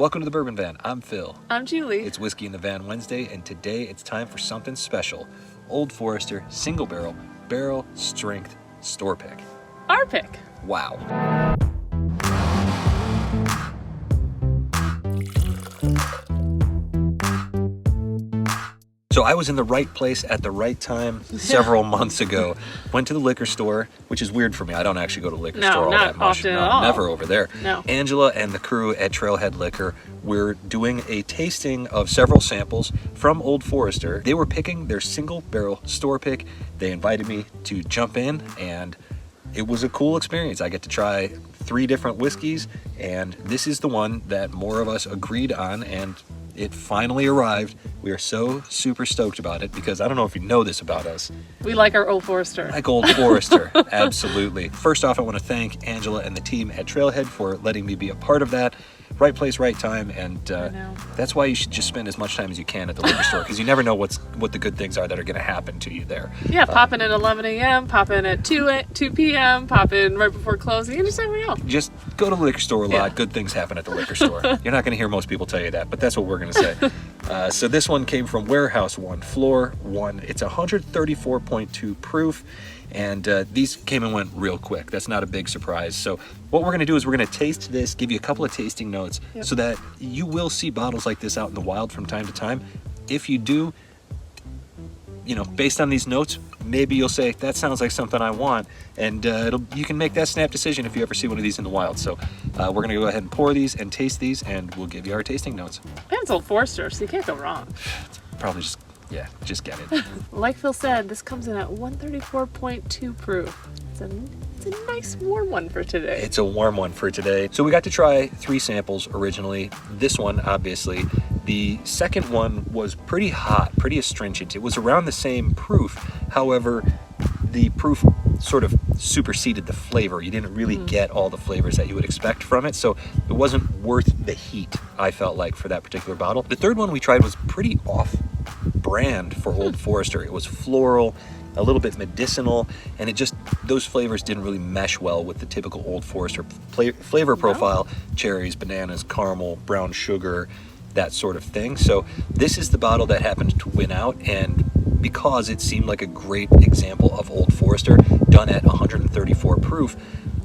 Welcome to the Bourbon Van. I'm Phil. I'm Julie. It's Whiskey in the Van Wednesday, and today it's time for something special. Old Forester Single Barrel Strength Store Pick. Our pick. Wow. So I was in the right place at the right time several months ago. Went to the liquor store, which is weird for me. I don't actually go to the liquor store all that much. Often at all. Never over there. No. Angela and the crew at Trailhead Liquor were doing a tasting of several samples from Old Forester. They were picking their single barrel store pick. They invited me to jump in, and it was a cool experience. I get to try 3 different whiskeys, and this is the one that more of us agreed on, and it finally arrived. We are so super stoked about it because I don't know if you know this about us. We like our Old Forester. Like Old Forester, absolutely. First off, I want to thank Angela and the team at Trailhead for letting me be a part of that. Right place, right time, and that's why you should just spend as much time as you can at the liquor store, because you never know what the good things are that are going to happen to you there. Yeah, pop in at 11 a.m., pop in at 2 p.m., pop in right before closing. You just never know. Just go to the liquor store a lot. Yeah. Good things happen at the liquor store. You're not going to hear most people tell you that, but that's what we're going to say. So this one came from Warehouse 1, Floor 1. It's 134.2 proof. And these came and went real quick. That's not a big surprise. So what we're going to do is we're going to taste this, give you a couple of tasting notes, so that you will see bottles like this out in the wild from time to time. If you do, based on these notes, maybe you'll say, that sounds like something I want. And you can make that snap decision if you ever see one of these in the wild. So we're going to go ahead and pour these and taste these, and we'll give you our tasting notes. And it's Old Forester, so you can't go wrong. Probably just get it. Like Phil said, this comes in at 134.2 proof. It's a nice warm one for today. It's a warm one for today. So we got to try 3 samples originally. This one, obviously. The second one was pretty hot, pretty astringent. It was around the same proof. However, the proof sort of superseded the flavor. You didn't really get all the flavors that you would expect from it. So it wasn't worth the heat, I felt like, for that particular bottle. The third one we tried was pretty off brand for Old Forester. It was floral, a little bit medicinal, and those flavors didn't really mesh well with the typical Old Forester flavor profile. Cherries, bananas, caramel, brown sugar, that sort of thing. So this is the bottle that happened to win out, and because it seemed like a great example of Old Forester done at 134 proof,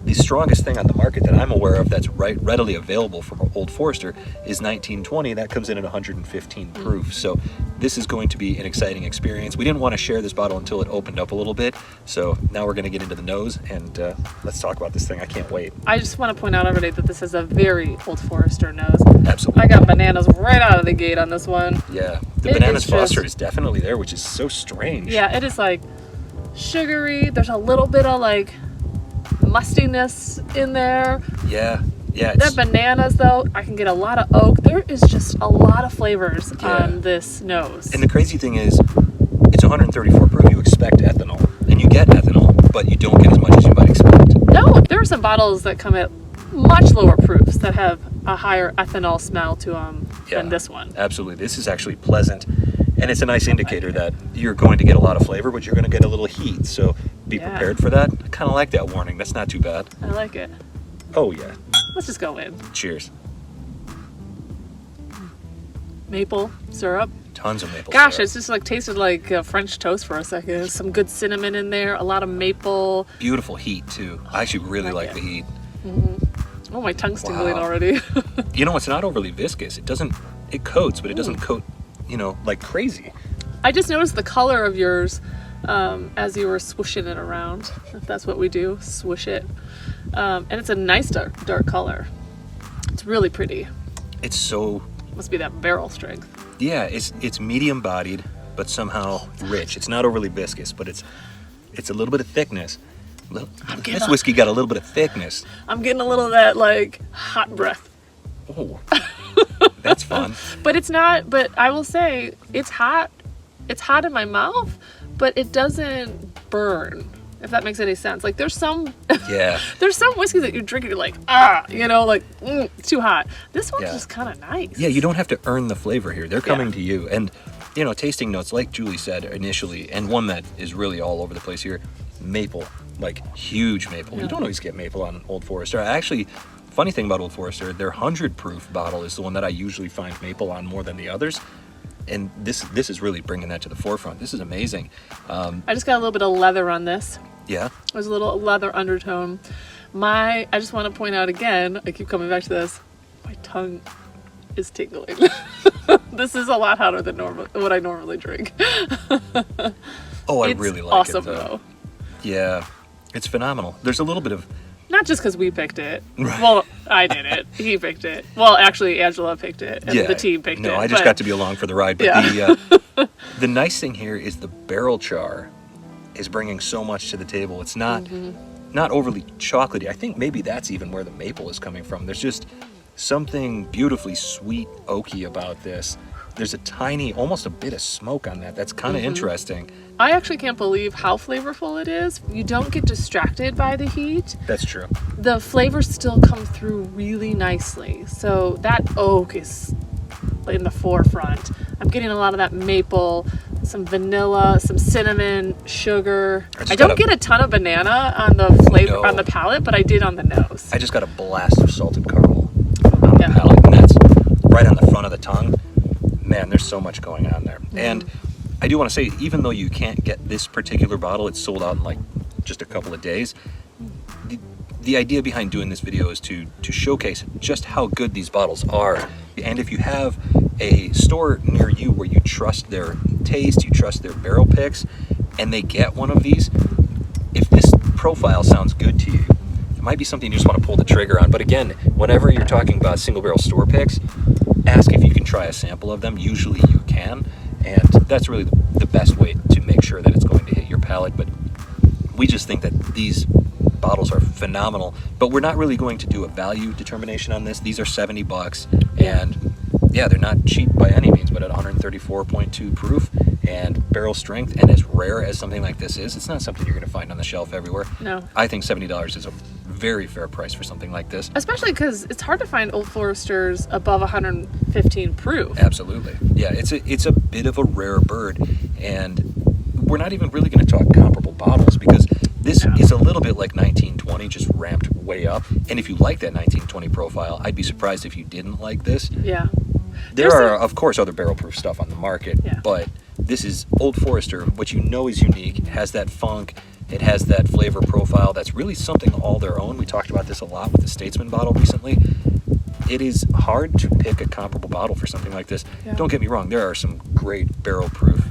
the strongest thing on the market that I'm aware of that's readily available from Old Forester is 1920. That comes in at 115 proof. So this is going to be an exciting experience. We didn't want to share this bottle until it opened up a little bit. So now we're going to get into the nose, and let's talk about this thing. I can't wait. I just want to point out everybody that this is a very Old Forester nose. Absolutely. I got bananas right out of the gate on this one. Yeah, the bananas foster is definitely there, which is so strange. Yeah, it is like sugary. There's a little bit of like mustiness in there. Yeah. The bananas, though, I can get a lot of oak. There is just a lot of flavors on this nose. And the crazy thing is, it's 134 proof. You expect ethanol, and you get ethanol, but you don't get as much as you might expect. No, there are some bottles that come at much lower proofs that have a higher ethanol smell to them than this one. Absolutely. This is actually pleasant, and it's a nice indicator that you're going to get a lot of flavor, but you're going to get a little heat. So be prepared for that. I kind of like that warning. That's not too bad. I like it. Oh, yeah. Let's just go in. Cheers. Maple syrup. Tons of maple syrup. Gosh, it's just like tasted like French toast for a second. Some good cinnamon in there, a lot of maple. Beautiful heat, too. I actually really like the heat. Oh, my tongue's tingling already. It's not overly viscous. It coats, but it doesn't coat, like crazy. I just noticed the color of yours as you were swooshing it around. If that's what we do, swoosh it. And it's a nice dark color. It's really pretty. It's so... Must be that barrel strength. Yeah, it's medium bodied, but somehow rich. It's not overly viscous, but it's a little bit of thickness. This whiskey got a little bit of thickness. I'm getting a little of that like hot breath. Oh, that's fun. But it's not. But I will say it's hot. It's hot in my mouth, but it doesn't burn. If that makes any sense. Like there's some there's some whiskey that you drink and you're like, it's too hot. This one's just kind of nice. Yeah, you don't have to earn the flavor here. They're coming to you. And, tasting notes, like Julie said initially, and one that is really all over the place here, maple, like huge maple. You don't always get maple on Old Forester. I actually funny thing about Old Forester, their 100 proof bottle is the one that I usually find maple on more than the others. And this is really bringing that to the forefront. This is amazing. I just got a little bit of leather on this. Yeah. There's a little leather undertone. I just want to point out again, I keep coming back to this, my tongue is tingling. This is a lot hotter than what I normally drink. Oh, I it's really like awesome, it though. though. Yeah, it's phenomenal. There's a little bit of... Not just because we picked it. Right. Well, I did it. He picked it. Well, actually, Angela picked it, and the team picked it. No, I just got to be along for the ride. But the nice thing here is the barrel char is bringing so much to the table. It's not overly chocolatey. I think maybe that's even where the maple is coming from. There's just something beautifully sweet, oaky about this. There's a tiny, almost a bit of smoke on that. That's kind of interesting. I actually can't believe how flavorful it is. You don't get distracted by the heat. That's true. The flavors still come through really nicely. So that oak is in the forefront. I'm getting a lot of that maple, some vanilla, some cinnamon, sugar. I don't get a ton of banana on the flavor on the palate, but I did on the nose. I just got a blast of salted caramel on the palate, and that's right on the front of the tongue. Man, there's so much going on there. And I do want to say, even though you can't get this particular bottle, it's sold out in like just a couple of days. The idea behind doing this video is to showcase just how good these bottles are. And if you have a store near you where you trust their taste, you trust their barrel picks, and they get one of these, if this profile sounds good to you, it might be something you just want to pull the trigger on. But again, whenever you're talking about single barrel store picks, ask if you can try a sample of them. Usually you can, and that's really the best way to make sure that it's going to hit your palate. But we just think that these bottles are phenomenal, but we're not really going to do a value determination on this. These are $70, and yeah, they're not cheap by any means, but at 134.2 proof and barrel strength, and as rare as something like this is, it's not something you're going to find on the shelf everywhere. No. I think $70 is a very fair price for something like this. Especially because it's hard to find Old Foresters above 115 proof. Absolutely. Yeah, it's a bit of a rare bird, and we're not even really going to talk comparable bottles, because this is a little bit like 1920, just ramped way up. And if you like that 1920 profile, I'd be surprised if you didn't like this. Yeah. There are, of course, other barrel proof stuff on the market, Yeah. but this is Old Forester, which you know is unique. It has that funk. It has that flavor profile that's really something all their own. We talked about this a lot with the Statesman bottle recently. It is hard to pick a comparable bottle for something like this. Yeah. Don't get me wrong, there are some great barrel proof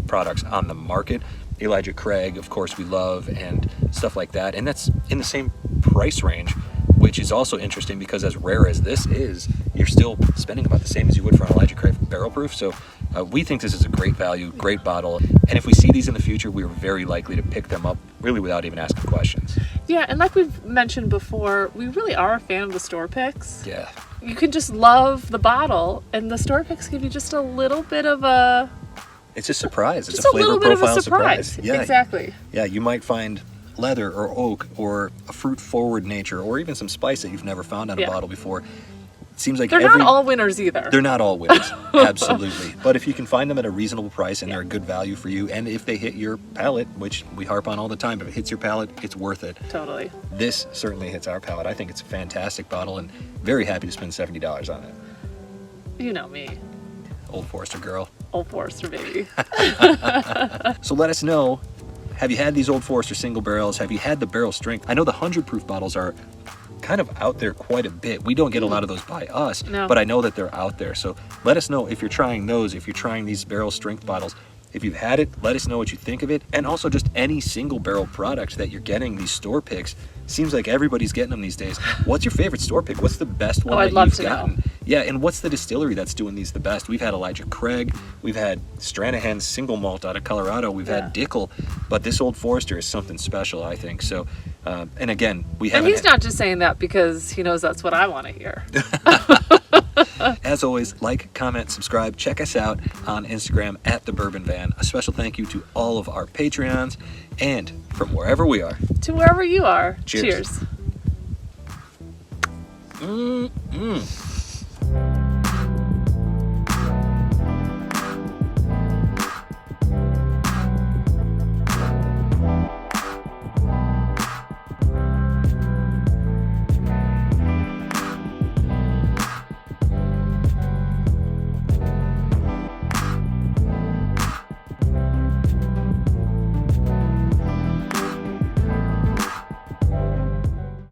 products on the market. Elijah Craig, of course, we love, and stuff like that. And that's in the same price range, which is also interesting because as rare as this is, you're still spending about the same as you would for an Elijah Craig barrel proof. So we think this is a great value, great bottle. And if we see these in the future, we're very likely to pick them up really without even asking questions. Yeah, and like we've mentioned before, we really are a fan of the store picks. Yeah. You can just love the bottle, and the store picks give you just a little bit of a... It's a surprise. It's just a flavor little bit of a profile surprise. Yeah. Exactly. Yeah, you might find leather or oak or a fruit-forward nature or even some spice that you've never found on a bottle before. It seems like they're not all winners either. They're not all winners, absolutely. But if you can find them at a reasonable price and they're a good value for you, and if they hit your palate, which we harp on all the time, if it hits your palate, it's worth it. Totally. This certainly hits our palate. I think it's a fantastic bottle, and very happy to spend $70 on it. You know me. Old Forester girl. Old Forester, baby. So let us know, have you had these Old Forester single barrels? Have you had the barrel strength? I know the 100 proof bottles are kind of out there quite a bit. We don't get a lot of those by us, but I know that they're out there. So let us know if you're trying those, if you're trying these barrel strength bottles. If you've had it, let us know what you think of it. And also just any single barrel product that you're getting, these store picks. Seems like everybody's getting them these days. What's your favorite store pick? What's the best one that you've gotten? Know. Yeah, and what's the distillery that's doing these the best? We've had Elijah Craig, we've had Stranahan's single malt out of Colorado, we've had Dickel, but this Old Forester is something special, I think. So, and again, we haven't... And he's not just saying that because he knows that's what I want to hear. As always, like, comment, subscribe. Check us out on Instagram at The Bourbon Van. A special thank you to all of our Patreons, and from wherever we are to wherever you are. Cheers. Cheers.